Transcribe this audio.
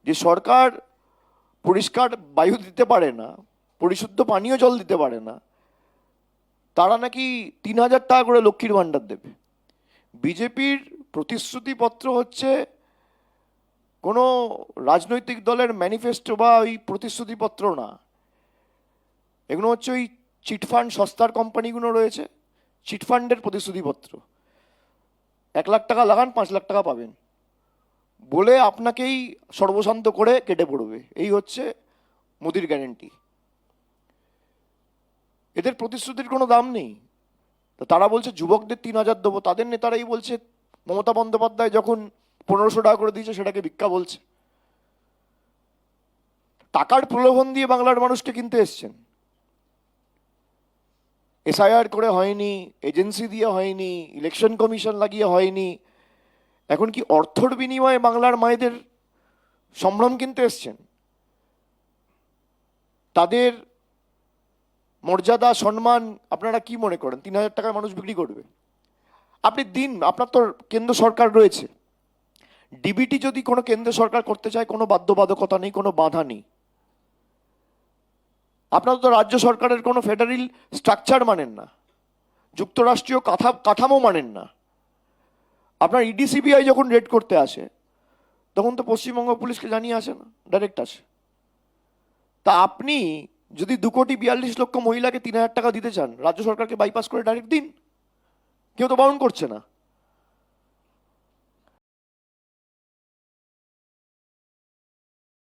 যে সরকার পরিষ্কার বায়ু দিতে পারে না, পরিশুদ্ধ পানীয় জল দিতে পারে না, তারা নাকি 3,000 টাকা করে লক্ষ্মীর ভাণ্ডার দেবে। বিজেপির প্রতিশ্রুতিপত্র হচ্ছে কোনো রাজনৈতিক দলের ম্যানিফেস্টো বা ওই প্রতিশ্রুতিপত্র না, এগুলো হচ্ছে ওই চিটফান্ড সস্তার কোম্পানিগুলো রয়েছে, চিটফান্ডের প্রতিশ্রুতিপত্র। 1,00,000 টাকা লাগান, 5,00,000 টাকা পাবেন বলে আপনাকেই সর্বশান্ত করে কেটে পড়বে। এই হচ্ছে মোদির গ্যারেন্টি। এদের প্রতিশ্রুতির কোনো দাম নেই। তো তারা বলছে যুবকদের 3,000 দেবো, তাদের নেতারাই বলছে মমতা বন্দ্যোপাধ্যায় যখন 1,500 টাকা করে দিয়েছে সেটাকে ভিক্ষা বলছে। টাকার প্রলোভন দিয়ে বাংলার মানুষকে কিনতে এসছেন। এসআইআর করে হয়নি, এজেন্সি দিয়ে হয়নি, ইলেকশন কমিশন লাগিয়ে হয়নি, এখন কি অর্থর বিনিময়ে বাংলার মায়েদের সম্ভ্রম কিনতে এসছেন? তাদের মর্যাদা সম্মান আপনারা কি মনে করেন 3,000 টাকায় মানুষ বিক্রি করবে? আপনি দিন, আপনার তো কেন্দ্র সরকার রয়েছে। ডিবিটি যদি কোনো কেন্দ্র সরকার করতে চায়, কোনো বাধ্যবাধকতা নেই, কোনো বাধা নেই। আপনারা তো রাজ্য সরকারের কোনো ফেডারেল স্ট্রাকচার মানেন না, যুক্তরাষ্ট্রীয় কাঠামো মানেন না। আপনার ইডি সিবিআই যখন রেড করতে আসে তখন তো পশ্চিমবঙ্গ পুলিশকে জানিয়ে আসে না, ডাইরেক্ট আসে। তা আপনি যদি 2,42,00,000 মহিলাকে 3,000 টাকা দিতে চান, রাজ্য সরকারকে বাইপাস করে ডাইরেক্ট দিন, কেউ তো বারণ করছে না।